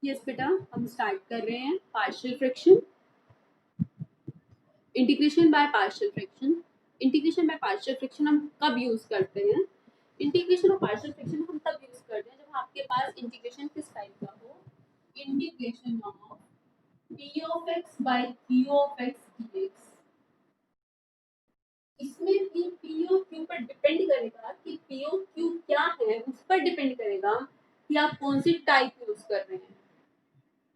Yes बेटा, हम start कर रहे हैं partial fraction, integration by partial fraction. Integration by partial fraction हम कब यूज करते हैं? इंटीग्रेशन और पार्शियल फ्रैक्शन हम तब यूज करते हैं जब आपके पास इंटीग्रेशन किस टाइप का हो, integration of p of x by q of x dx. इसमें भी पी और क्यू पर डिपेंड करेगा कि पी और क्यू क्या है, उस पर डिपेंड करेगा कि आप कौन सी टाइप यूज कर रहे हैं।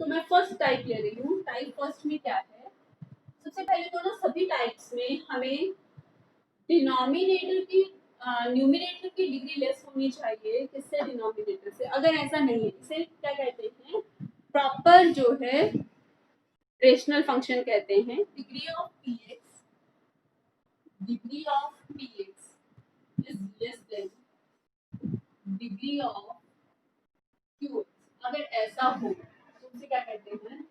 तो मैं फर्स्ट टाइप ले रही हूँ। टाइप फर्स्ट में क्या है? सबसे पहले तो ना सभी टाइप्स में हमें डिनोमिनेटर की न्यूमिनेटर की डिग्री लेस होनी चाहिए किससे? डिनोमिनेटर से। अगर ऐसा नहीं है, इसे क्या कहते हैं? प्रॉपर जो है रेशनल फंक्शन कहते हैं। Degree of P x, degree of P x is less than degree of Q x. अगर ऐसा हो तो उसे क्या कहते हैं?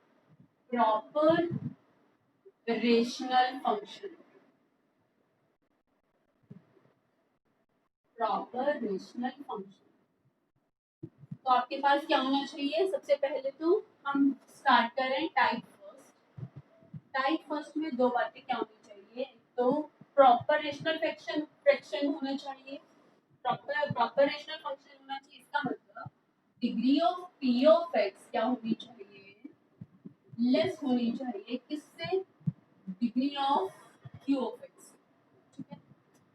Proper rational function. Proper rational function. तो आपके पास क्या होना चाहिए? सबसे पहले तो हम स्टार्ट करें टाइप फर्स्ट। टाइप फर्स्ट में दो बातें क्या होनी चाहिए? तो प्रॉपर रेशनल फ्रैक्शन फ्रैक्शन होना चाहिए, प्रॉपर रेशनल फंक्शन होना चाहिए। इसका मतलब degree of p of x क्या होनी चाहिए? लेस होनी चाहिए किससे? Degree of q of x. ठीक है,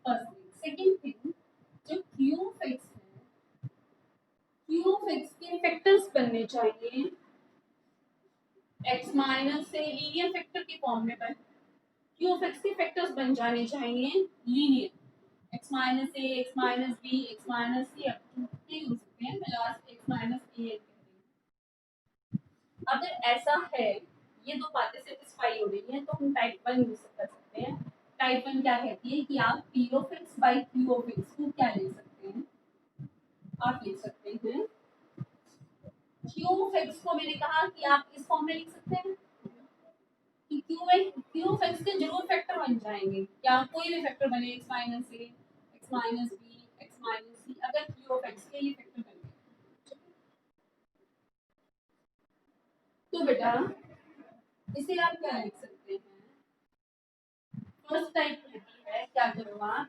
फर्स्ट थिंग। सेकंड थिंग, जो क्यू ऑफ एक्स है, क्यू ऑफ एक्स के फैक्टर्स बनने चाहिए x माइनस से लीनियर फैक्टर के फॉर्म में बन। क्यू ऑफ एक्स के फैक्टर्स बन जाने चाहिए linear. x minus a, x minus b, x minus c, up to k हो सकते हैं, लास्ट x माइनस ए। अगर ऐसा है, ये दो बातें सेटिस्फाई हो रही हैं, तो हम टाइप वन यूज कर सकते हैं। टाइप वन क्या कहती है कि आप p of x by q of x को क्या ले सकते हैं? आप लिख सकते हैं q ऑफ x को, मैंने कहा कि आप इस फॉर्म में लिख सकते हैं कि क्यू ऑफ एक्स के जरूर फैक्टर बन जाएंगे। क्या कोई भी फैक्टर बने, x minus a, x minus b, x minus c, अगर क्यू ऑफ एक्स के ये फैक्टर बन गए तो बेटा इसे आप क्या लिख सकते हैं? फर्स्ट टाइप रहती है, क्या करो आप?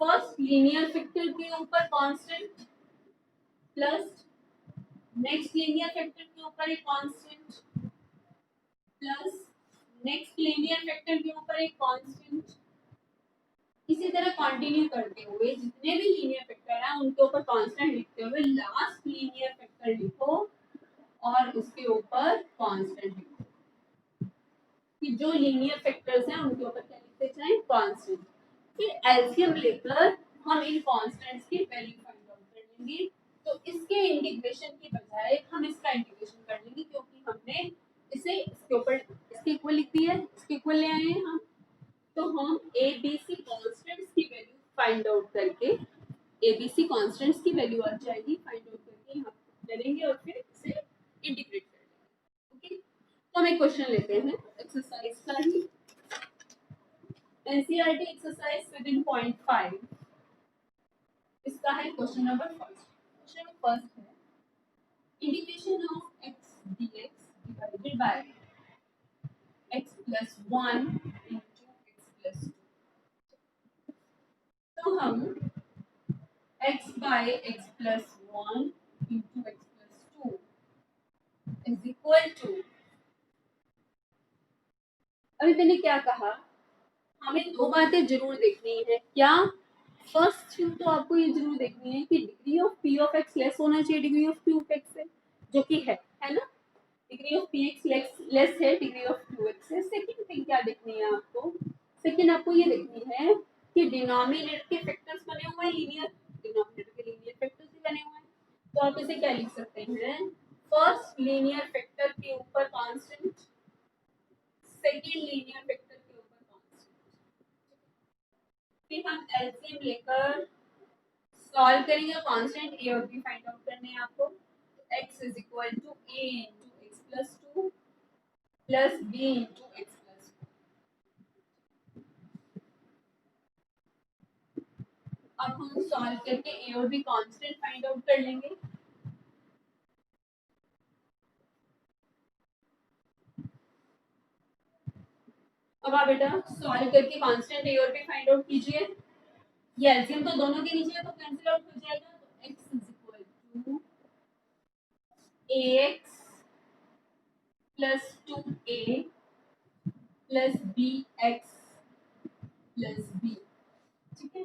फर्स्ट लीनियर फैक्टर के ऊपर constant plus next linear factor के ऊपर एक constant plus next linear factor के ऊपर एक कांस्टेंट। इसी तरह कंटिन्यू करते हुए जितने भी लीनियर फैक्टर हैं उनके ऊपर कांस्टेंट लिखते हुए लास्ट लीनियर फैक्टर लिखो और उसके ऊपर कांस्टेंट लिखो। कि जो लीनियर फैक्टर्स हैं उनके ऊपर क्या लिखते जाएं? कांस्टेंट। फिर एलसीएम लेकर हम इन कांस्टेंट्स की वैल्यू फाइंड आउट कर लेंगे। तो इसके इंटीग्रेशन की बजाय हम इसका इंटीग्रेशन कर लेंगे, क्योंकि हमने इसे इसके ऊपर इसके इक्वल लिख दिया है, इसके इक्वल ले आए हैं हम। तो हम ए बी सी कॉन्स्टेंट्स की वैल्यू फाइंड आउट करके, ए बी सी कॉन्स्टेंट्स की वैल्यू आ जाएगी, फाइंड आउट करके यहाँ करेंगे और फिर इसे इंटीग्रेट कर लेंगे। ओके, तो हम एक क्वेश्चन लेते हैं एक्सरसाइज का ही, एनसीईआरटी एक्सरसाइज 7.5। इसका है question number first. Question first है integration of x dx divided by x plus 1 into x plus 2। तो हम x by x plus 1 into x plus 2 is equal to, अभी मैंने क्या कहा? हमें दो बातें जरूर देखनी है। क्या? फर्स्ट थिंग तो आपको ये जरूर देखनी है कि degree of p of x less होना चाहिए degree of q of x से, जो कि है ना? Degree of p x less है डिग्री ऑफ q x से। सेकंड थिंग क्या देखनी है आपको? सेकंड आपको ये देखनी है कि डिनोमिनेटर के फैक्टर्स बने हुए हैं लीनियर, डिनोमिनेटर के लीनियर फैक्टर्स भी बने हुए हैं। तो आप इसे क्या लिख सकते हैं? फर्स्ट लीनियर फैक्टर के ऊपर कांस्टेंट, सेकंड लीनियर फैक्टर के ऊपर कांस्टेंट। फिर हम एलसीएम लेकर सॉल्व करेंगे। कांस्टेंट ए और बी फाइंड आउट करने हैं आपको। तो x is equal to a into x plus 2 plus b into x plus 2। अब हम सॉल्व करके a और b कांस्टेंट फाइंड आउट कर लेंगे। अब आप बेटा सॉल्व करके कांस्टेंट ए और बी फाइंड आउट कीजिए। ये एलसीएम तो दोनों के नीचे है तो कैंसिल आउट हो जाएगा, तो x is equal to ax plus 2a plus bx plus b। ठीक है,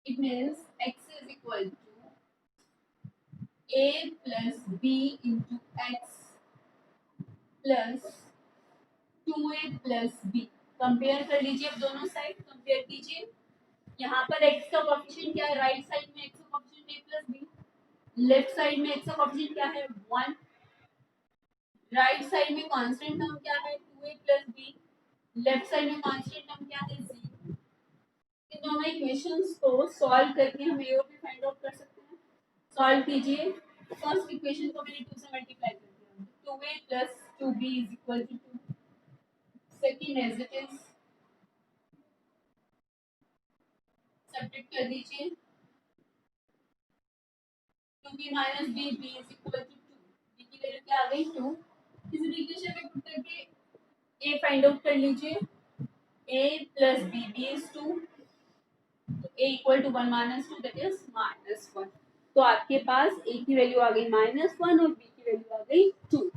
it means x is equal to a plus b into x plus 2a plus b। Compare कर लीजिए, अब दोनों साइड कंपेयर कीजिए। यहाँ पर x का कोएफिशिएंट क्या है, राइट साइड में x का coefficient a plus b, left side में x का कोएफिशिएंट क्या है 1, राइट साइड में कांस्टेंट टर्म क्या है 2a plus b, left side में कांस्टेंट टर्म क्या है c। इन दोनों इक्वेशंस को सॉल्व करके हम a और b फाइंड आउट कर सकते हैं। सॉल्व कीजिए, फर्स्ट इक्वेशन को मैंने 2 से मल्टीप्लाई कर दिया, 2a plus 2b is equal to 2। Second as it is subtract कर दीजिए, 2b minus b, b is equal to 2, b की वैल्यू क्या आ गई 2। इस इक्वेशन में पुट करके a फाइंड आउट कर लीजिए, a plus b, b is 2, a equal to 1 minus 2 that is minus 1। तो आपके पास a की वैल्यू आ गई माइनस 1 और b की वैल्यू आ गई 2।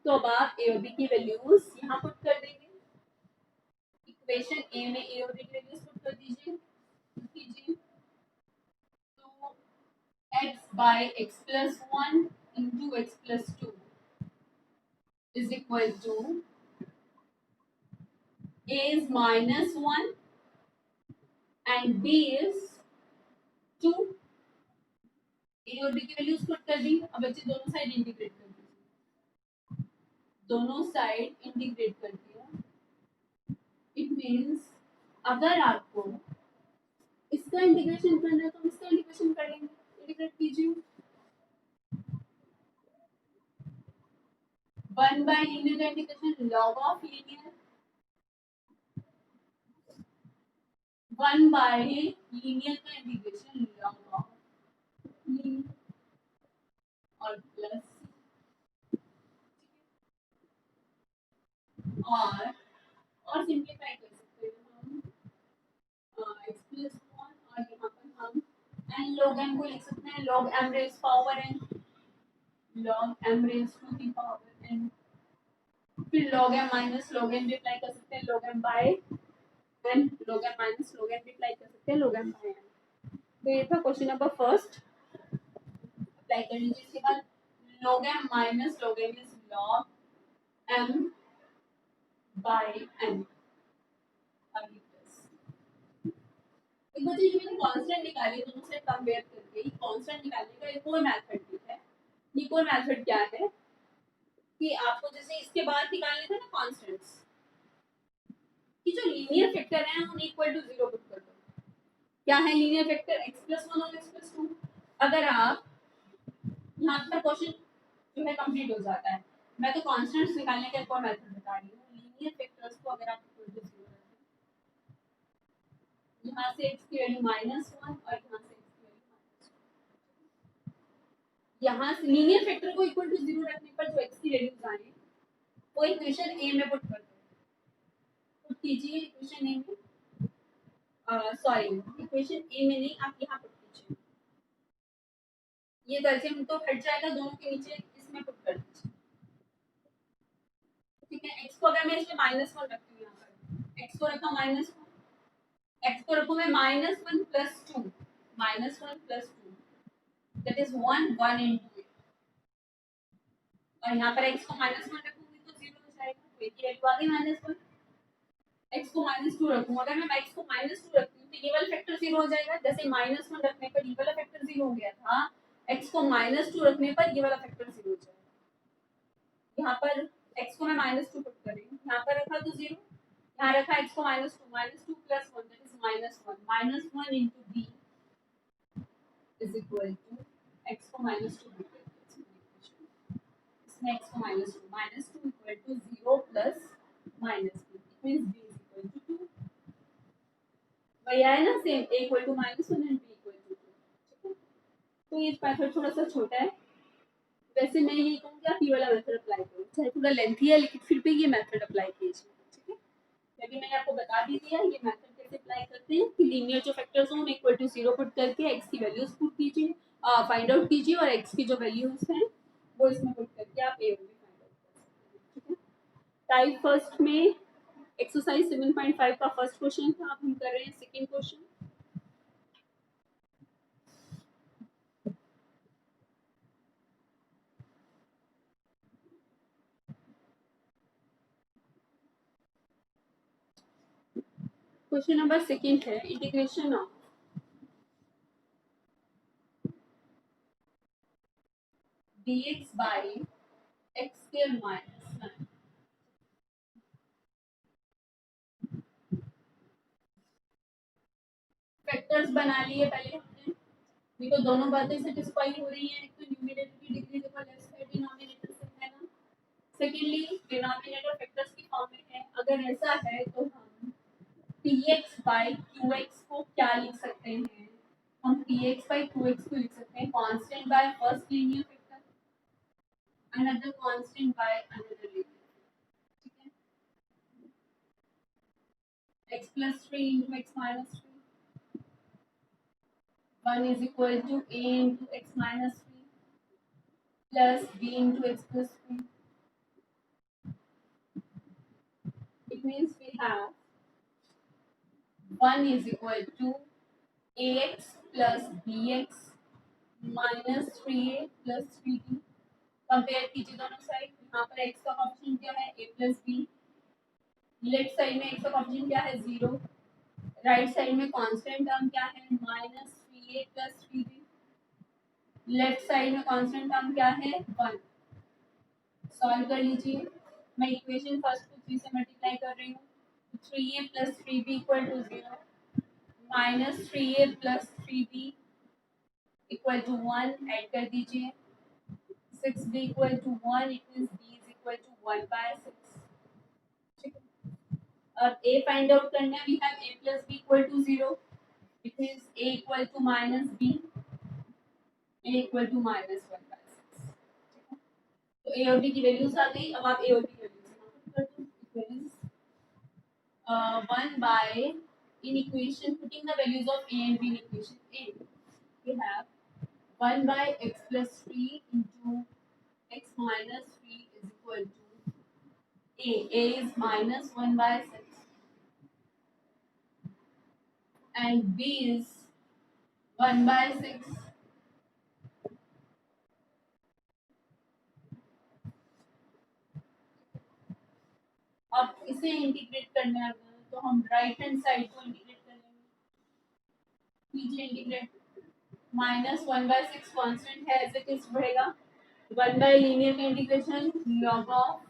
तो अब आप a और b की वैल्यूज यहाँ पुट कर देंगे, इक्वेशन a में a और b की वैल्यूज पुट कर दीजिए, कीजिए। तो x by x plus 1 into x plus 2 is equal to a is minus 1 and b is 2। a और b की वैल्यूज पुट कर दी। अब बच्चे दोनों साइड इंटीग्रेट कर दीजिए, दोनों साइड इंटीग्रेट कर दिया। इट मींस अगर आपको इसका इंटीग्रेशन करना है तो इसका इंटीग्रेशन कर लेंगे, इंटीग्रेट कीजिए। 1 by linear का integration log of linear, 1 by linear का इंटीग्रेशन log of linear और प्लस और सिंपलीफाई कर सकते हैं हम x प्लस 1 और यहाँ पर हम n log m को लिख सकते हैं log m raised power n, log m raised to the power n। फिर log m minus log n भी अप्लाई कर सकते हैं log m by n, log m minus log n भी अप्लाई कर सकते हैं log m by n। तो ये था क्वेश्चन नंबर फर्स्ट, अप्लाई कर लीजिए। इसके बाद log m minus log n is log m by n। अभी एक बच्चे जो मैंने कांस्टेंट निकाली दोनों से कंपेयर करके, कांस्टेंट निकालने का एक और मेथड भी है। ये और मेथड क्या है कि आपको जैसे इसके बाद निकालने थे ना कांस्टेंट्स कि जो लीनियर फैक्टर है उन्हें इक्वल टू 0 पुट कर दो। क्या है लीनियर फैक्टर x + 1 और x + 2। अगर आप यहाँ पर क्वेश्चन जो है कंप्लीट हो जाता है। मैं तो कांस्टेंट्स निकालने का एक और मेथड बता रही हूँ। लीनियर फैक्टर्स को अगर आप इक्वल टू 0 रखें, यहाँ से x की वैल्यू -1 और यहाँ से x की वैल्यू -2, यहाँ से लीनियर फैक्टर को इक्वल टू 0 रखने पर जो x की वैल्यूज आए वो इक्वेशन a में पुट कर दो। पुट कीजिए इक्वेशन a में, सॉरी इक्वेशन a में नहीं, आप यहाँ पुट कीजिए। ये एलसीएम तो हट जाएगा, दोनों के नीचे इसमें पुट कर दीजिए। ठीक है, x को अगर मैं इसमें -1 रखती हूँ, यहाँ पर x को रखा -1, x को रखूँ मैं -1 + 2, -1 + 2 दैट इज 1 1 into 8, और यहाँ पर x को -1 रखूंगी तो 0 हो जाएगा, तो a की वैल्यू आ गई -1। x को -2 रखूं, अगर मैं x को -2 रखती हूँ तो ये वाला फैक्टर 0 हो जाएगा। जैसे -1 रखने पर ये वाला फैक्टर 0 हो गया था, x को -2 रखने पर ये वाला फैक्टर 0 हो जाएगा। यहाँ पर x को मैं -2 पुट कर रही हूँ, यहाँ पर रखा तो 0, यहाँ रखा x को -2 + 1 that is -1 -1 into b is equal to x को -2 पुट करते हैं, इसमें x को -2 equal to 0 plus -b, it means b is equal to 2। वही आया ना same, a equal to -1 and b equal to 2। ठीक है, तो ये मेथड थोड़ा सा छोटा है। वैसे मैं ये कहूँगी आप ये वाला मेथड अप्लाई करो, चाहे थोड़ा लेंथी है लेकिन फिर भी ये मेथड अप्लाई कीजिए। ठीक है, क्योंकि मैंने आपको बता भी दिया ये मेथड कैसे अप्लाई करते हैं कि लीनियर जो फैक्टर्स हों उन्हें इक्वल टू 0 पुट करके x की वैल्यूज पुट कीजिए, फाइंड आउट कीजिए और x की जो वैल्यूज हैं वो इसमें पुट करके आप a और b फाइंड आउट कर सकते हैं। ठीक है, टाइप फर्स्ट में एक्सरसाइज 7.5 का फर्स्ट क्वेश्चन था, अब हम कर रहे हैं second question. Question number second है integration of dx by x square minus 9। Factors बना लिए पहले हमने, ये तो दोनों बातें सेटिस्फाई हो रही हैं, एक तो न्यूमरेटर की डिग्री देखो लेफ्ट साइड डिनोमिनेटर से है ना, सेकेंडली डिनोमिनेटर फैक्टर्स की फॉर्म में है। अगर ऐसा है तो हम px by qx को क्या लिख सकते हैं, हम px by qx को लिख सकते हैं constant by first linear factor, another constant by another linear. ठीक है, x plus 3 into x minus 3, 1 is equal to a into x minus 3 plus b into x plus 3. It means we have 1 is equal to ax plus bx minus 3a plus 3b। Compare कीजिए दोनों side, यहाँ पर x का option क्या है a plus b, left side में x का option क्या है 0, राइट साइड में कांस्टेंट टर्म क्या है minus 3a plus 3b, left side में कांस्टेंट टर्म क्या है 1। सॉल्व कर लीजिए, मैं इक्वेशन फर्स्ट को 3 से मल्टीप्लाई कर रही हूँ, 3a plus 3b equal to 0 minus 3a plus 3b equal to 1, add कर दीजिए 6b equal to 1, it means b is equal to 1 by 6। ठीक है, अब a फाइंड आउट करना है, we have a plus b equal to 0, it means a equal to minus b, a equal to minus 1 by 6। तो a और b की values आ गई, अब आप a और b की वैल्यूज यहाँ पुट कर दो, values 1 by, in equation putting the values of a and b in equation a, we have 1 by x plus 3 into x minus 3 is equal to a is minus 1 by 6 and b is 1 by 6। अब इसे integrate करना है तो हम right hand side को integrate कर लेंगे, कीजिए इंटीग्रेट, माइनस 1 by 6 कांस्टेंट है ऐसे किस बढ़ेगा, 1 by लीनियर का integration log of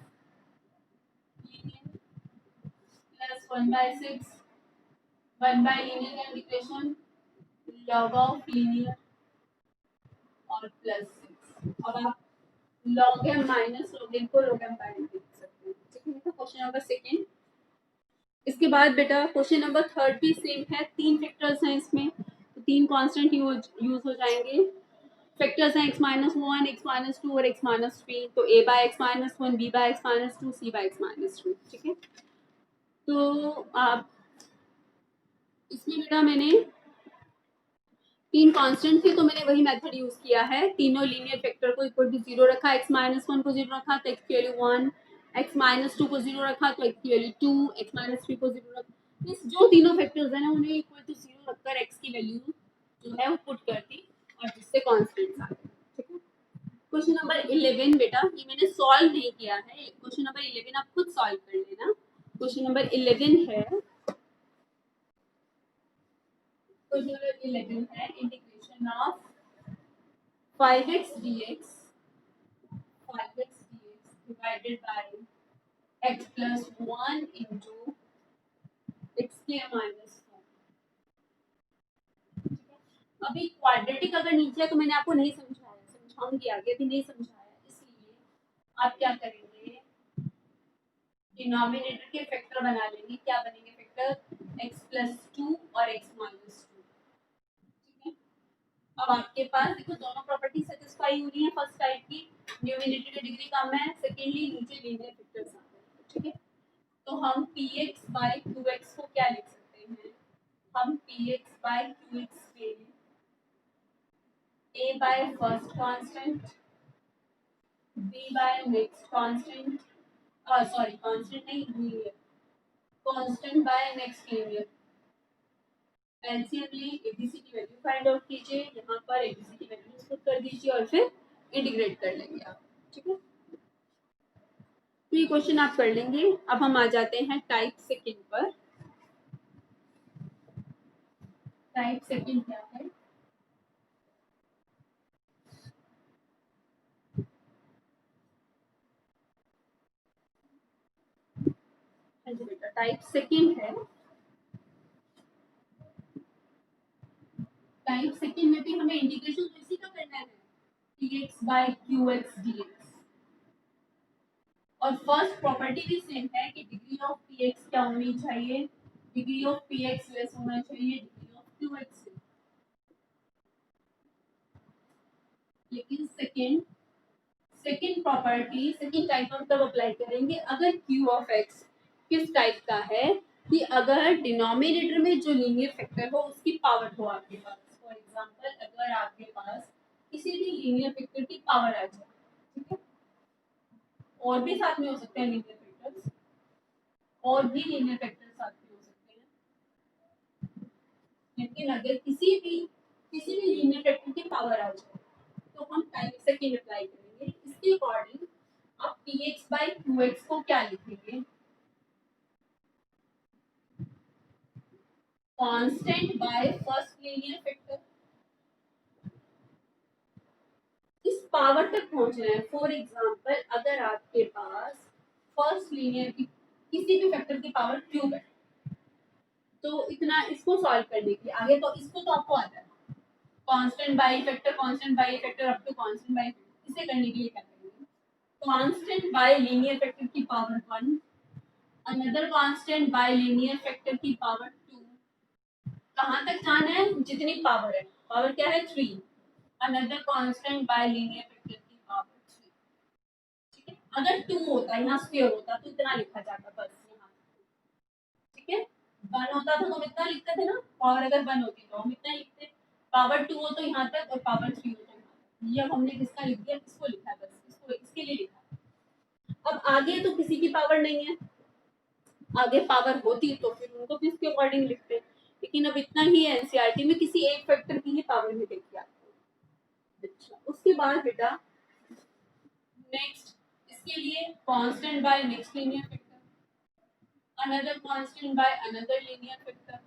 linear plus 1 by 6, 1 by linear का इंटीग्रेशन log ऑफ लीनियर और प्लस 6। अब आप log m minus log m को log m बाय लिख सकते हैं। ठीक है, तो क्वेश्चन नंबर सेकंड। इसके बाद बेटा क्वेश्चन नंबर थर्ड भी सेम है, तीन फैक्टर्स हैं इसमें, तो तीन कांस्टेंट यूज हो जाएंगे। फैक्टर्स हैं x माइनस 1, x माइनस 2 और x माइनस 3, तो a by x minus 1, b by x minus 2, c by x minus 2। ठीक है, तो आप इसमें बेटा मैंने तीन कांस्टेंट थी तो मैंने वही मेथड यूज किया है, तीनों लीनियर फैक्टर को इक्वल टू 0 रखा, x माइनस 1 को 0 रखा तो x की वैल्यू 1, x माइनस 2 को 0 रखा तो x की वैल्यू 2, x माइनस 3 को 0 रखा। इस जो तीनों फैक्टर्स हैं ना उन्हें इक्वल टू 0 रखकर x की वैल्यू जो है वो पुट कर दी और जिससे कांस्टेंट्स आ गए। ठीक है, क्वेश्चन नंबर 11 बेटा ये मैंने सॉल्व नहीं किया है, क्वेश्चन नंबर 11 आप खुद सॉल्व कर लेना। क्वेश्चन नंबर 11 है, क्वेश्चन नंबर 11 है integration of 5x dx, 5x dx divided by x plus 1 into x square minus 4। अभी क्वाड्रेटिक अगर नीचे है तो मैंने आपको नहीं समझाया, समझाऊंगी आगे, अभी नहीं समझाया, इसलिए आप क्या करेंगे डिनोमिनेटर के फैक्टर बना लेंगे, क्या बनेंगे फैक्टर x plus 2 और x minus 2। ठीक है, अब आपके पास देखो दोनों प्रॉपर्टी सेटिस्फाई हो रही है, फर्स्ट टाइप की न्यूमरेटर की डिग्री कम है, सेकेंडली नीचे लीनियर फैक्टर्स आ रहे हैं। ठीक है, तो हम px बाय qx को क्या लिख सकते हैं? हम px बाय qx के a by first constant, b by next constant, sorry constant नहीं linear, constant by next linear, LCM ले, एबीसी की वैल्यू फाइंड आउट कीजिए, यहाँ पर एबीसी की वैल्यू पुट कर दीजिए और फिर इंटीग्रेट कर लेंगे आप। ठीक है, तो ये क्वेश्चन आप कर लेंगे। अब हम आ जाते हैं टाइप सेकंड पर। टाइप सेकंड क्या है? हाँ जी बेटा, टाइप सेकंड है। टाइप सेकंड में भी हमें इंटीग्रेशन इसी का करना है, px बाय qx dx। और फर्स्ट प्रॉपर्टी भी सेम है कि डिग्री ऑफ px क्या होनी चाहिए? डिग्री ऑफ px लेस होना चाहिए डिग्री ऑफ qx से। लेकिन सेकंड प्रॉपर्टी सेकंड टाइप हम तब अप्लाई करेंगे अगर q ऑफ x किस टाइप का है कि अगर डिनोमिनेटर में जो लीनियर फैक्टर हो उसकी पावर हो आपके पास। फॉर एग्जांपल अगर आपके पास किसी भी लीनियर फैक्टर की पावर आ जाए, ठीक है, और भी साथ में हो सकते हैं लीनियर फैक्टर्स, और भी लीनियर फैक्टर्स साथ में हो सकते हैं, लेकिन अगर किसी भी लीनियर फैक्टर की पावर आ जाए तो हम टाइप सेकंड अप्लाई करेंगे। इसके अकॉर्डिंग आप px बाय qx को क्या लिखेंगे? Constant by first linear factor. इस पावर तक पहुंचना है। फॉर एग्जांपल अगर आपके पास फर्स्ट लीनियर की किसी भी फैक्टर की पावर क्यूब है, तो इतना इसको सॉल्व करने के लिए आगे तो इसको तो आपको आता है, constant by factor up to constant by, इसे करने के लिए क्या करेंगे? कांस्टेंट बाय लीनियर फैक्टर की power 1, another constant by linear factor की पावर 2। कहां तक जाना है? जितनी पावर है, पावर क्या है? 3, another constant by linear factor की पावर 3। ठीक है, अगर 2 होता, यहाँ स्क्वायर होता तो इतना लिखा जाता बस यहाँ। ठीक है, 1 होता तो हम इतना लिखते थे ना, पावर अगर 1 होती तो हम इतना लिखते, पावर 2 हो तो यहाँ तक और पावर 3 हो तो यहाँ तक। ये हमने किसका लिख दिया? किसको लिखा है? बस इसको, इसके लिए लिखा। अब आगे तो किसी की पावर नहीं है, आगे पावर होती तो फिर उनको भी इसके अकॉर्डिंग लिखते, लेकिन अब इतना ही है एनसीईआरटी में किसी एक फैक्टर की ही पावर मिलेगी आपको। अच्छा, उसके बाद बेटा नेक्स्ट इसके लिए constant by next linear factor, another constant by another linear factor,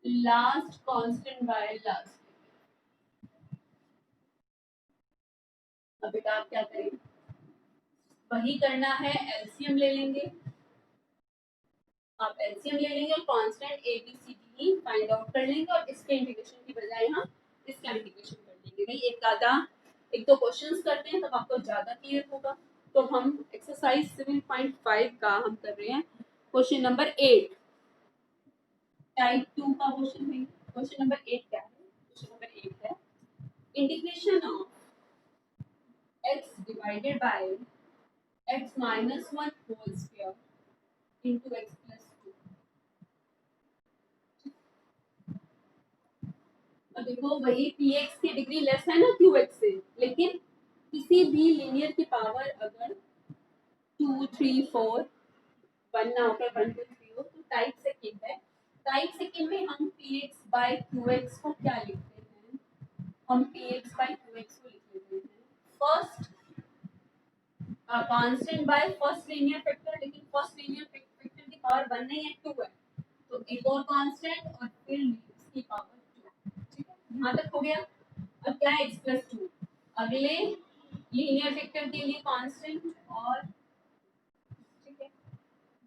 last constant by last. अब बेटा आप क्या करें? वही करना है, एलसीएम ले लेंगे। आप एलसीएम ले लेंगे और constant a b c d find out कर लेंगे और इसके इंटीग्रेशन की बजाय हम इसका इंटीग्रेशन कर लेंगे। भाई एक दो क्वेश्चंस करते हैं तब आपको ज्यादा क्लियर होगा। तो हम एक्सरसाइज 7.5 का हम कर रहे हैं क्वेश्चन नंबर 8, टाइप 2 का क्वेश्चन है। क्वेश्चन नंबर 8 क्या है? क्वेश्चन नंबर 8 है integration of x divided by x minus 1 whole square into x plus 2। अब देखो वही px की डिग्री लेस है ना qx से, लेकिन किसी भी लीनियर की पावर अगर 2 3 4 1 ना होकर 1 2 3 हो तो टाइप सेकंड है। टाइप सेकंड में हम px बाय qx को क्या लिखते हैं? हम px बाय qx को लिख लेते हैं first constant by first linear factor, लेकिन फर्स्ट लीनियर फैक्टर की पावर 1 नहीं है 2 है, तो एक और कांस्टेंट और फिर इसकी पावर 2। ठीक है, यहाँ तक हो गया। अब क्या है? x प्लस 2 अगले लीनियर फैक्टर के लिए कांस्टेंट और, ठीक है,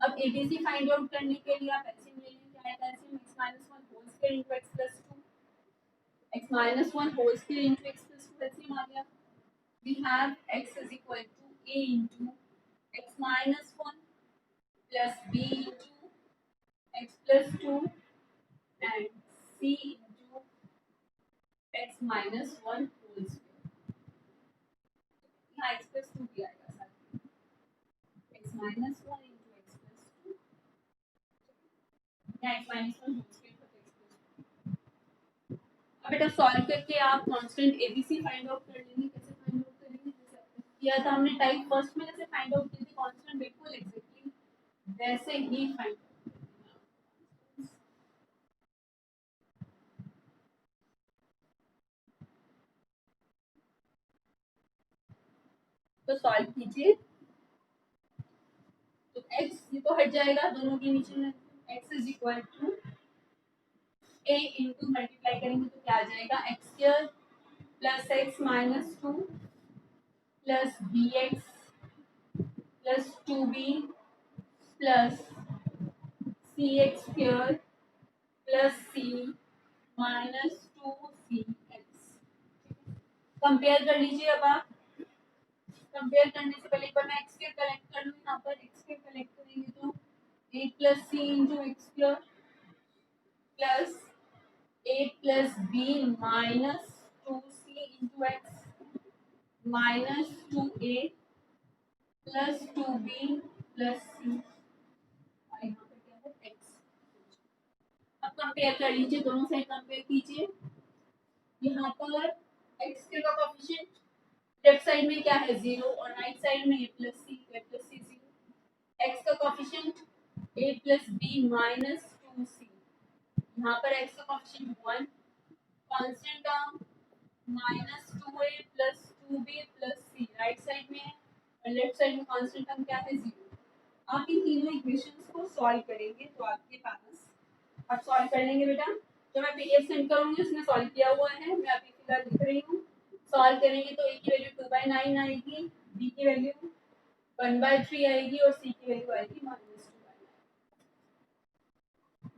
अब एबीसी फाइंड आउट करने के लिए आप एलसीएम ले लें। क्या है LCM? x minus 1 whole square into x plus 2, x minus 1 whole square into x plus 2 LCM आ गया। we have x is equal to a into x minus 1 plus b into x plus 2 and c into x minus 1 whole square। यहाँ x plus 2 भी आएगा साथ में, x minus 1 into x plus 2 या x minus 1 whole square plus x plus 2। अब बेटा solve करके आप कांस्टेंट एबीसी फाइंड आउट कर लेंगे। कैसे फाइंड आउट करेंगे? जैसे किया था हमने टाइप फर्स्ट में जैसे फाइंड आउट की थी कांस्टेंट, बिल्कुल एग्जैक्टली वैसे ही फाइंड आउट। तो सॉल्व कीजिए। तो x ये तो हट जाएगा दोनों के नीचे में, x is equal to a into multiply करेंगे तो क्या आ जाएगा, x square plus x minus 2 plus b x plus 2b plus c x square plus c minus 2cx। Compare कर लीजिए। अब आप कंपेयर करने से पहले एक बार मैं एक्स स्क्वायर कलेक्ट कर लूँ। यहाँ पर एक्स स्क्वायर कलेक्ट करेंगे तो a plus c into x square plus a plus b minus 2c into x minus 2a plus 2b plus c। यहाँ पर क्या है x। अब कंपेयर कर लीजिए, दोनों साइड कंपेयर कीजिए। यहाँ पर x के का कोएफिशिएंट लेफ्ट साइड में क्या है 0 और राइट साइड में a प्लस c 0। x का coefficient a plus b minus 2c। यहाँ पर x का coefficient 1, constant term minus 2a plus 2b plus c right side में है और लेफ्ट साइड में कांस्टेंट टर्म क्या है 0। आप इन तीनों इक्वेशंस को सॉल्व करेंगे तो आपके पास आप सॉल्व कर लेंगे बेटा। जो मैं पीडीएफ सेंड करूंगी उसमें सॉल्व किया हुआ है, मैं अभी फिलहाल लिख रही हूँ। सॉल्व करेंगे तो a की वैल्यू 2/9 आएगी, b की वैल्यू 1/3 आएगी और c की वैल्यू आएगी -2/9।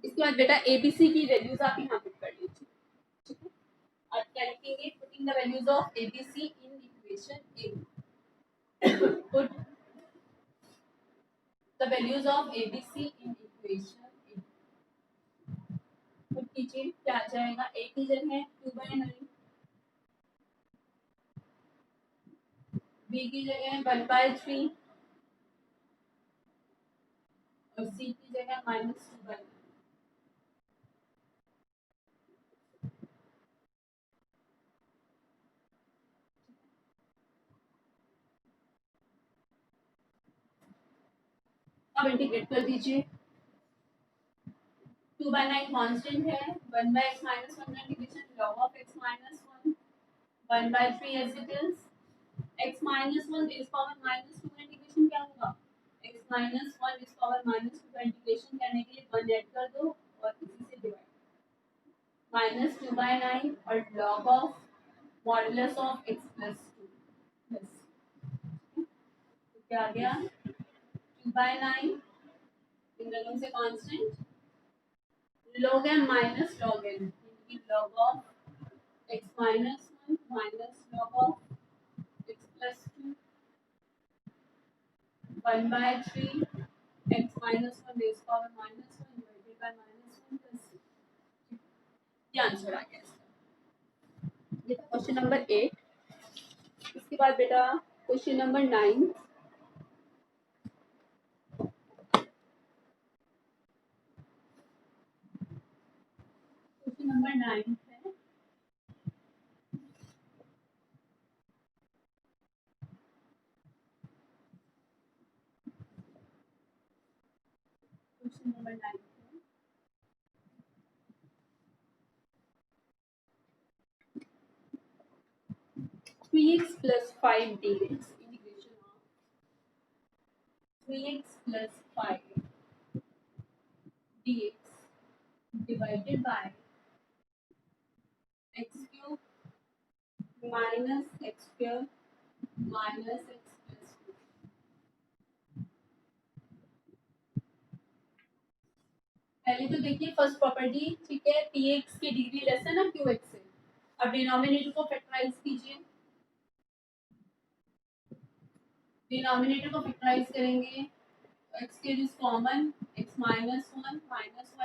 इसके बाद बेटा abc की वैल्यूज आप यहाँ पुट कर लीजिए। ठीक है, आप क्या लिखेंगे, putting the values of abc in equation a। Put the values of abc in equation a। Put कीजिए, क्या आ जाएगा, a की जगह 2/9, b की जगह 1/3 और c की जगह -2/9। अब इंटीग्रेट कर दीजिए। 2/9 कांस्टेंट है, 1/x - 1 integration log of x - 1 1/3 as it is। x - 1 is power -2 का इंटीग्रेशन क्या होगा, x - 1 is power -2 का इंटीग्रेशन करने के लिए 1 ऐड कर दो और इसी से डिवाइड -2/9 और log of modulus of x + 2 plus तो क्या आ गया 2/9 इन दोनों से constant log m minus log n log of x minus 1 minus log of x plus 2 1/3 x minus 1 base power minus 1 divided by minus 1 plus ये answer आ गया इसका। ये था क्वेश्चन नंबर 8। इसके बाद बेटा क्वेश्चन नंबर 9। क्वेश्चन नंबर 9 है question number 9 3x plus 5 dx integration of 3x plus 5 dx divided by x cube minus x square minus x plus 2। पहले तो देखिए फर्स्ट प्रॉपर्टी, ठीक है, px की डिग्री लेस है ना qx से। अब डिनोमिनेटर को फैक्टराइज कीजिए, डिनोमिनेटर को फैक्टराइज करेंगे x cube is common, x minus 1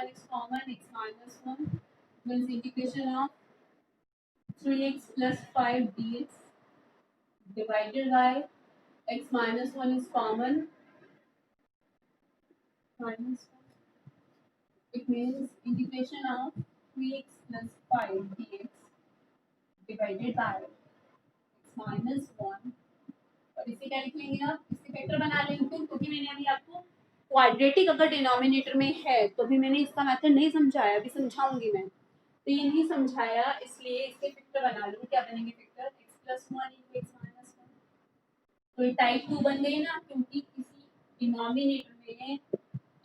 is common, x minus 1 means integration of 3x plus 5 dx divided by x minus 1 is common, minus 1. It means integration of 3x plus 5 dx divided by x minus 1. और इसे क्या लिख लेंगे आप? इसे vector बना लेंगे क्योंकि मैंने अभी आपको क्वाड्रेटिक अगर डिनोमिनेटर में है तो भी मैंने इसका मेथड नहीं समझाया, अभी समझाऊंगी मैं। तो ये नहीं समझाया इसलिए इसके वेक्टर बना लूँ। क्या बनेंगे vector? x plus 1 into x minus 1। तो ये टाइप 2 बन गई ना, क्योंकि किसी डिनोमिनेटर में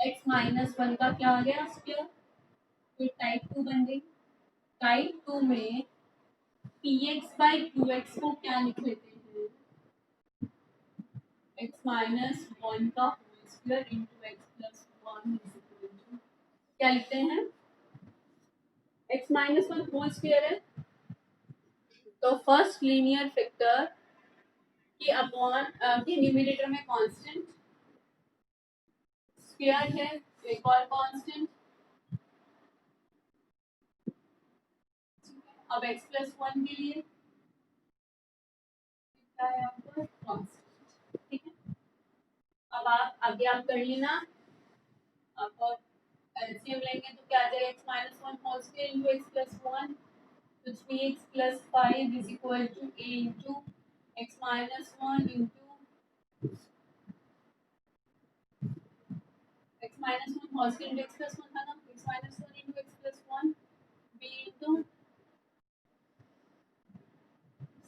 x माइनस 1 का क्या आ गया? स्क्वायर। तो ये टाइप 2 बन गई। टाइप 2 में px बाई qx को क्या लिख लेते हैं? x माइनस 1 का whole square into x plus 1 क्या लिखते हैं? x माइनस 1 होल स्क्वायर है तो फर्स्ट लीनियर फैक्टर के अपॉन के न्यूमरेटर में कांस्टेंट स्क्वायर है, तो एक और कांस्टेंट। अब x प्लस 1 के लिए क्या है आपका? कांस्टेंट। ठीक है, अब आप आगे आप कर लेना। आप एलसीएम लेंगे तो क्या आ जाएगा? x minus 1 whole square into x plus 1, which means plus 5 is equal to a into x minus 1 into x minus 1 whole square into x plus 1 था ना, x minus 1 into x plus 1 b into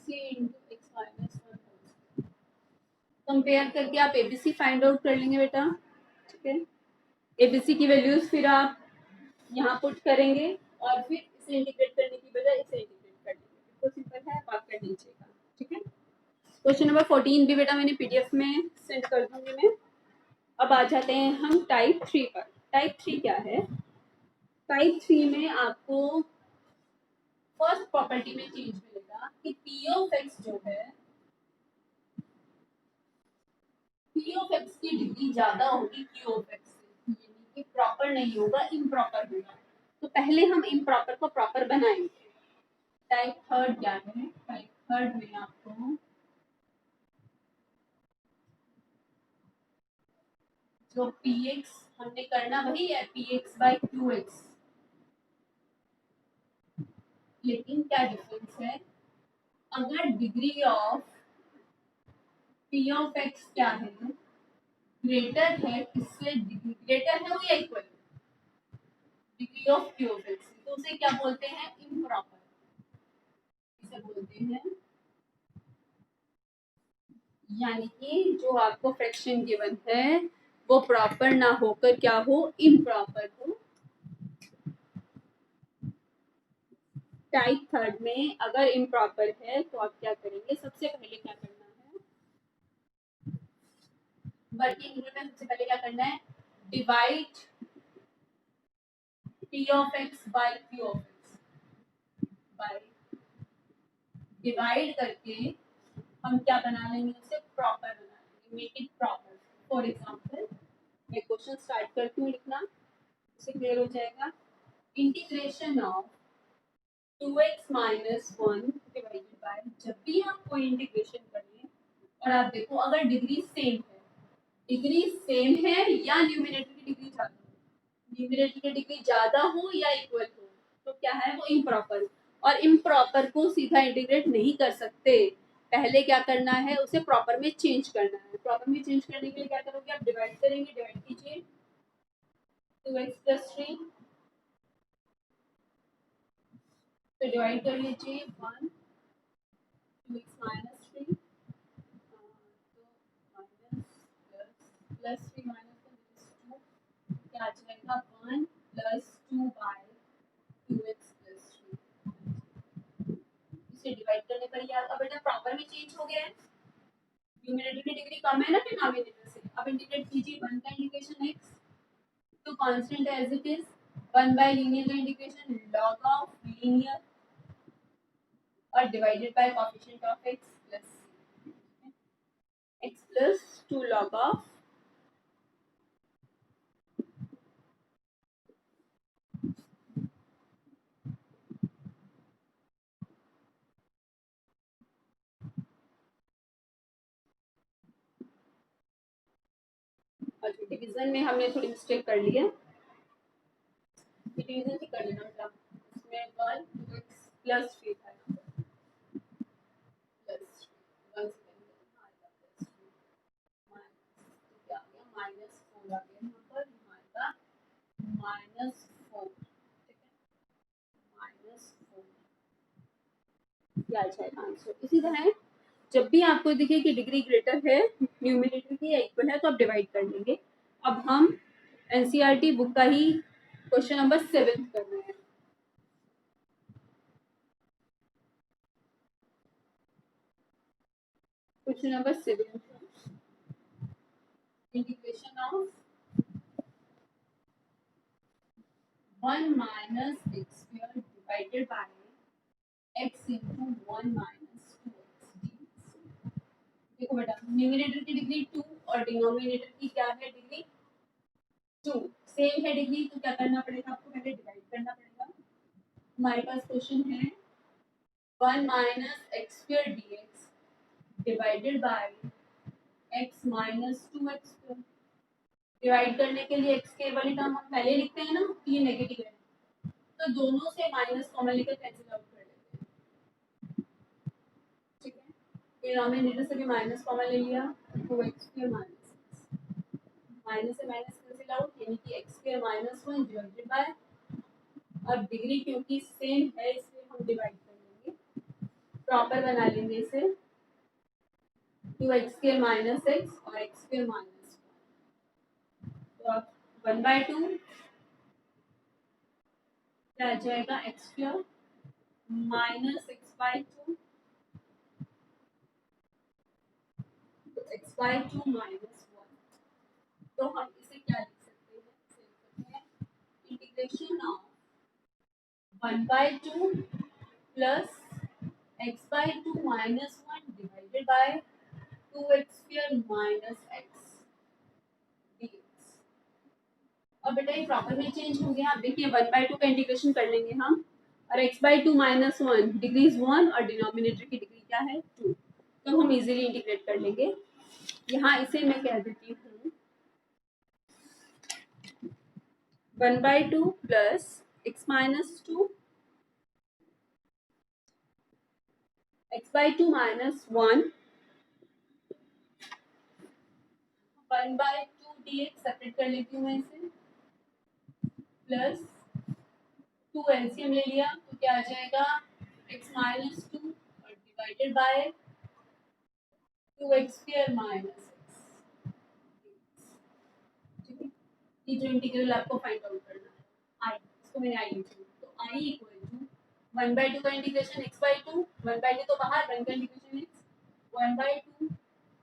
c into x minus 1 whole square। Compare करके आप ABC find out कर लेंगे बेटा। ठीक है, ABC की वैल्यूज फिर आप यहाँ पुट करेंगे और फिर इसे इंटीग्रेट करने की बजाय इसे इंटीग्रेट कर लेंगे। तो सिंपल है, आप कर लीजिएगा। ठीक है, क्वेश्चन नंबर 14 भी बेटा मैंने पीडीएफ में सेंड कर दूंगी मैं। अब आ जाते हैं हम टाइप 3 पर। टाइप 3 क्या है? टाइप 3 में आपको फर्स्ट प्रॉपर्टी में चेंज मिलेगा कि पी ऑफ एक्स जो है, पी ऑफ एक्स की डिग्री ज्यादा होगी क्यू ऑफ एक्स से, यानी कि प्रॉपर नहीं होगा, इम्प्रॉपर होगा। तो पहले हम इम्प्रॉपर को प्रॉपर बनाएंगे। टाइप थर्ड क्या है? टाइप थर्ड में आपको जो पी एक्स हमने करना वही है, P x by Q x, लेकिन क्या डिफरेंस है? अगर degree of p of x क्या है? ग्रेटर है, किससे? ग्रेटर है वो या equal? Degree of q of x, तो उसे क्या बोलते हैं? इम्प्रॉपर। इसे बोलते हैं, यानी कि जो आपको फ्रैक्शन गिवन है वो प्रॉपर ना होकर क्या हो? इम्प्रॉपर हो। टाइप थर्ड में अगर इम्प्रॉपर है तो आप क्या करेंगे? सबसे पहले क्या करना है? वर्किंग रूल में सबसे पहले क्या करना है? Divide P of x by Q of x, by divide करके हम क्या बना लेंगे? उसे प्रॉपर बना लेंगे, make it proper. For example मैं क्वेश्चन स्टार्ट करती हूँ लिखना, उसे क्लियर हो जाएगा। Integration of 2x minus 1 divided by, जब भी आप कोई इंटीग्रेशन करें और आप देखो अगर डिग्री सेम है, डिग्री सेम है या न्यूमरेटर की डिग्री ज्यादा हो, न्यूमरेटर की डिग्री ज्यादा हो या इक्वल हो, तो क्या है? वो इम्प्रॉपर। और इम्प्रॉपर को सीधा इंटीग्रेट नहीं कर सकते, पहले क्या करना है? उसे प्रॉपर में चेंज करना है। प्रॉपर में चेंज करने के लिए क्या करोगे? आप डिवाइड करेंगे, डिवाइड कीजिए 2x प्लस 3, तो डिवाइड कर लीजिए 1 2x माइनस 3, प्लस 3 माइनस 2 क्या आ जाएगा? 1 प्लस 2 बाय 2x प्लस 3। इसे डिवाइड करने पर ये आपका बेटा प्रॉपर में चेंज हो गया है। न्यूमरेटर की डिग्री कम है ना डिनोमिनेटर से। अब इंटीग्रेट कीजिए 1 का इंटीग्रेशन x तो constant as it is, 1 by linear का इंटीग्रेशन log ऑफ लीनियर और divided by coefficient of x plus x plus 2 log of अच्छा, डिवीजन में हमने थोड़ी मिस्टेक कर ली है, डिवीजन ही कर लेना बेटा। उसमें 1 2x प्लस 3 था यहाँ पर, प्लस 1 से करेंगे तो आएगा प्लस 3 माइनस, तो क्या आ गया माइनस 4 आ गया यहाँ पर, यहाँ आएगा माइनस 4, ठीक है, माइनस 4 क्या आ जाएगा आंसर। इसी तरह जब भी आपको दिखे कि डिग्री ग्रेटर है न्यूमरेटर की या इक्वल है तो आप डिवाइड कर लेंगे। अब हम एनसीईआरटी बुक का ही क्वेश्चन नंबर 7 कर रहे हैं। Question number 7, integration of 1 minus x square divided by x into 1 minus 2x। देखो बेटा, न्यूमरेटर की डिग्री 2 और डिनोमिनेटर की क्या है डिग्री 2, सेम है डिग्री, तो क्या करना पड़ेगा आपको, पहले डिवाइड करना पड़ेगा। हमारे पास क्वेश्चन है 1 minus x square dx divided by x minus 2x square. Divide करने के लिए x के वाली टर्म हम पहले लिखते हैं ना, तो ये नेगेटिव है, तो दोनों से माइनस कॉमन लेकर कैंसिल आउट कर लेते हैं, ठीक है। डिनोमिनेटर से भी माइनस कॉमन ले लिया, 2x स्क्वायर माइनस से माइनस कैंसिल आउट, यानी कि x square minus 1 divided by, अब डिग्री क्योंकि सेम है इसलिए हम डिवाइड कर लेंगे, प्रॉपर बना लेंगे इसे, 2x स्क्वायर माइनस x और x स्क्वायर माइनस 1, तो अब 1/2 क्या आ जाएगा x स्क्वायर माइनस x/2, तो x/2 माइनस 1, तो हम इसे क्या लिख सकते हैं, इसे लिख सकते हैं integration of 1/2 plus x/2 minus 1 divided by 2x square minus x dx। अब बेटा ये प्रॉपर में चेंज हो गया, आप देखिए 1/2 का इंटीग्रेशन कर लेंगे हम, और x/2 माइनस 1 डिग्री इज 1 और डिनोमिनेटर की डिग्री क्या है 2, तो हम इजीली इंटीग्रेट कर लेंगे। यहाँ इसे मैं कह देती हूँ 1/2 plus x minus 2 x/2 minus 1 1/2 dx separate कर लेती हूँ मैं इसे, प्लस 2 एलसीएम ले लिया तो क्या आ जाएगा x माइनस 2 और divided bye 2x square minus x, ठीक है। ये जो इंटीग्रल आपको फाइंड आउट करना है आई, इसको मैंने आई लिखी, तो आई इक्वल टू 1/2 का इंटीग्रेशन x/2, 1/2 तो बाहर, 1 का इंटीग्रेशन x 1/2,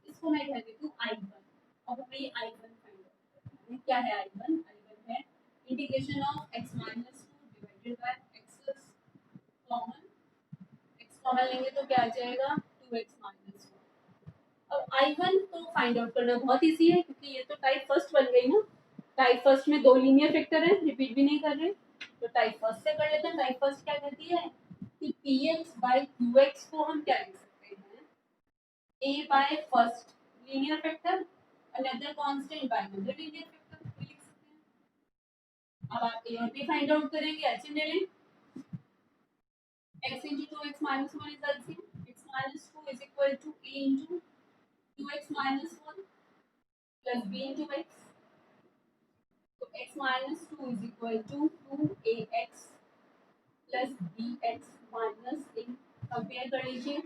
इसको मैं कह देती हूँ I1। अब हमें ये I1 फाइंड आउट करना है, क्या है I1, I1 है integration of x minus 2 divided by x plus common, x common लेंगे तो क्या आ जाएगा 2x माइनस 1। अब I1 को फाइंड आउट करना बहुत इजी है, क्योंकि ये तो टाइप फर्स्ट बन गई ना, टाइप फर्स्ट में दो लीनियर वेक्टर है, रिपीट भी नहीं कर रहे, तो टाइप फर्स्ट से कर लेते हैं। टाइप फर्स्ट क्या कहती है कि px बाय qx को हम क्या लिख सकते हैं, a by first linear vector another constant by another linear vector लिख सकते हैं। अब आप a और b फाइंड आउट करेंगे, ऐसे ले लें x into 2x minus 1 is LCM, x minus 2 is equal to a into 2x minus 1 plus b into x, तो x minus 2 is equal to 2ax plus bx minus a, compare कर लीजिए,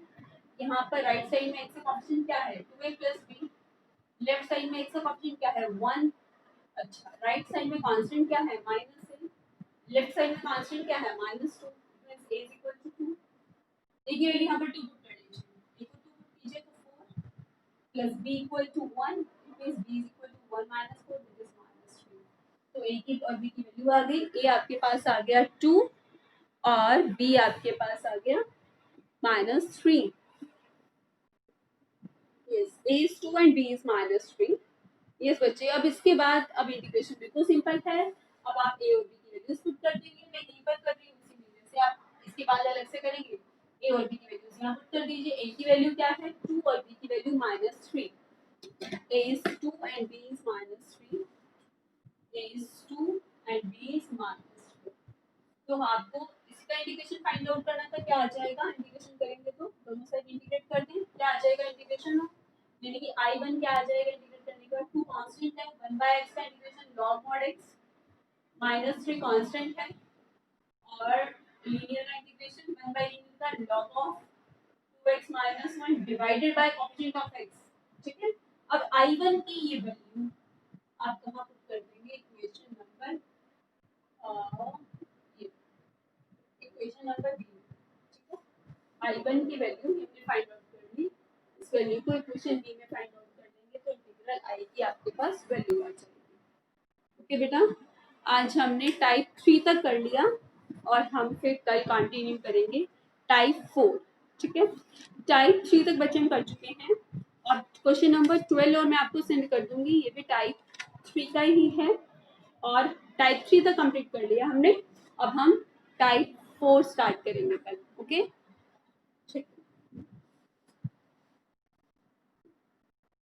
यहाँ पर right side में x का option क्या है 2a plus b, left side में x का ऑप्शन क्या है 1, अच्छा राइट साइड में कांस्टेंट क्या है माइनस a, लेफ्ट साइड में कांस्टेंट क्या है minus 2, means a is equal to 2, देखिए यहाँ पर 2 पुट कर लीजिए, a को 2 पुट कीजिए तो 4 plus b equal to 1, means b is equal to 1 minus 4 which is minus 3, तो a की और b की वैल्यू आ गई, a आपके पास आ गया 2 और b आपके पास आ गया -3, yes a is 2 and b is -3, yes बच्चे। अब इसके बाद अब इंटीग्रेशन बिल्कुल सिंपल है, अब आप a और b की वैल्यूज पुट कर देंगे, मैं यहीं पर कर रही हूँ उसी वजह से आप इसके बाद अलग से करेंगे, a और b की वैल्यूज यहाँ पुट कर दीजिए, a की वैल्यू क्या है 2 और b की value -3, a is 2 and b is -3, a is 2 and b is -4। तो आपको इसका इंटीग्रेशन फाइंड आउट करना था, क्या आ जाएगा इंटीग्रेशन करेंगे तो दोनों साइड इंटीग्रेट कर दें, क्या आ जाएगा इंटीग्रेशन, यानी कि I1 क्या आ जाएगा इंटीग्रेट करने के बाद, 2 कांस्टेंट है, 1/x का integration log mod x, -3 constant है और लीनियर इंटीग्रेशन 1/लिनियर का log of 2x - 1 divided by coefficient of x। ठीक है, अब I1 की ये वैल्यू आप कहां पुट कर देंगे, इक्वेशन नंबर ये इक्वेशन नंबर बी। ठीक है, I1 की वैल्यू हमने फाइंड आउट कर ली, इस वैल्यू को इक्वेशन बी में फाइंड आउट कर देंगे तो इंटीग्रल I की आपके पास वैल्यू आ जाएगी। ओके बेटा, आज हमने टाइप 3 तक कर लिया और हम फिर कल कंटिन्यू करेंगे टाइप 4। ठीक है, टाइप 3 तक बच्चे हम कर चुके हैं और क्वेश्चन नंबर 12 और मैं आपको सेंड कर दूंगी, ये भी टाइप 3 का ही है और टाइप 3 तक कंप्लीट कर लिया हमने। अब हम टाइप 4 स्टार्ट करेंगे कल। ओके।